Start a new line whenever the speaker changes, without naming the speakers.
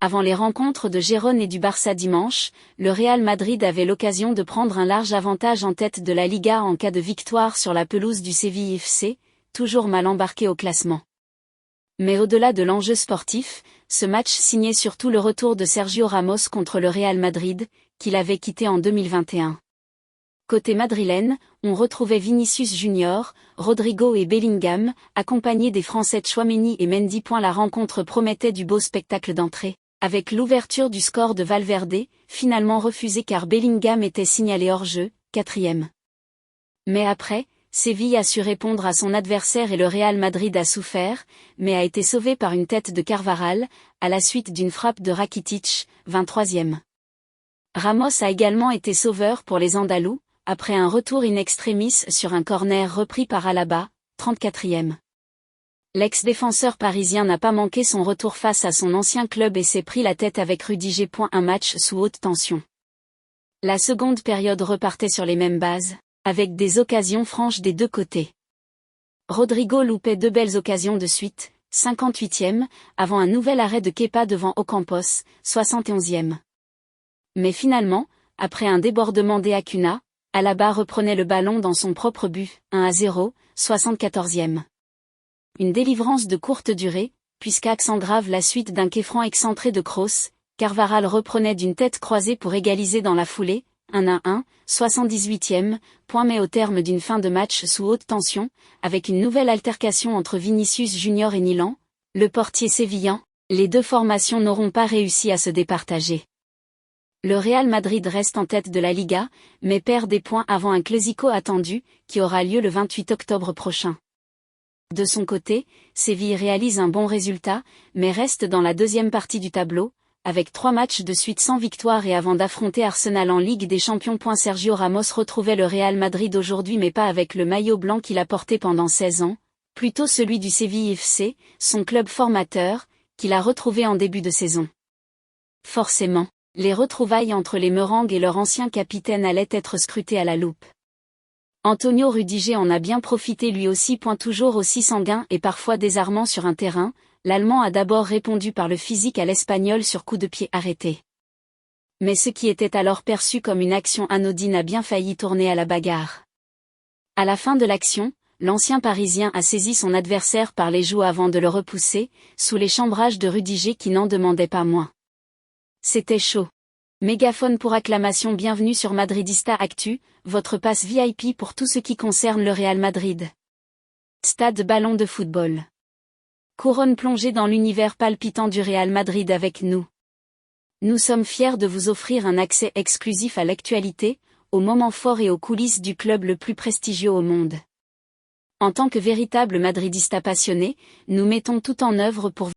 Avant les rencontres de Gérone et du Barça dimanche, le Real Madrid avait l'occasion de prendre un large avantage en tête de la Liga en cas de victoire sur la pelouse du Séville FC, toujours mal embarqué au classement. Mais au-delà de l'enjeu sportif, ce match signait surtout le retour de Sergio Ramos contre le Real Madrid, qu'il avait quitté en 2021. Côté madrilène, on retrouvait Vinicius Junior, Rodrigo et Bellingham, accompagnés des Français Tchouaméni et Mendy. La rencontre promettait du beau spectacle d'entrée, avec l'ouverture du score de Valverde, finalement refusée car Bellingham était signalé hors-jeu, 4e. Mais après, Séville a su répondre à son adversaire et le Real Madrid a souffert, mais a été sauvé par une tête de Carvajal, à la suite d'une frappe de Rakitic, 23e. Ramos a également été sauveur pour les Andalous, après un retour in extremis sur un corner repris par Alaba, 34e. L'ex-défenseur parisien n'a pas manqué son retour face à son ancien club et s'est pris la tête avec Rudiger. Un match sous haute tension. La seconde période repartait sur les mêmes bases, avec des occasions franches des deux côtés. Rodrigo loupait 2 belles occasions de suite, 58e, avant un nouvel arrêt de Kepa devant Ocampos, 71e. Mais finalement, après un débordement d'Eacuna, Alaba reprenait le ballon dans son propre but, 1-0, 74e. Une délivrance de courte durée, puisqu'Axe engrave la suite d'un quai-franc excentré de Kroos, Carvajal reprenait d'une tête croisée pour égaliser dans la foulée, 1-1, 78e, mais au terme d'une fin de match sous haute tension, avec une nouvelle altercation entre Vinicius Junior et Nilan, le portier sévillan, les deux formations n'auront pas réussi à se départager. Le Real Madrid reste en tête de la Liga, mais perd des points avant un Clásico attendu, qui aura lieu le 28 octobre prochain. De son côté, Séville réalise un bon résultat, mais reste dans la deuxième partie du tableau, avec 3 matchs de suite sans victoire et avant d'affronter Arsenal en Ligue des Champions. Sergio Ramos retrouvait le Real Madrid aujourd'hui mais pas avec le maillot blanc qu'il a porté pendant 16 ans, plutôt celui du Séville FC, son club formateur, qu'il a retrouvé en début de saison. Forcément, les retrouvailles entre les Merengues et leur ancien capitaine allaient être scrutées à la loupe. Antonio Rudiger en a bien profité lui aussi. Toujours aussi sanguin et parfois désarmant sur un terrain, l'Allemand a d'abord répondu par le physique à l'Espagnol sur coup de pied arrêté. Mais ce qui était alors perçu comme une action anodine a bien failli tourner à la bagarre. À la fin de l'action, l'ancien Parisien a saisi son adversaire par les joues avant de le repousser, sous les chambrages de Rudiger qui n'en demandait pas moins. C'était chaud. Mégaphone pour acclamation. Bienvenue sur Madridista Actu, votre passe VIP pour tout ce qui concerne le Real Madrid. Stade Ballon de football. Couronne plongée dans l'univers palpitant du Real Madrid avec nous. Nous sommes fiers de vous offrir un accès exclusif à l'actualité, aux moments forts et aux coulisses du club le plus prestigieux au monde. En tant que véritable madridista passionné, nous mettons tout en œuvre pour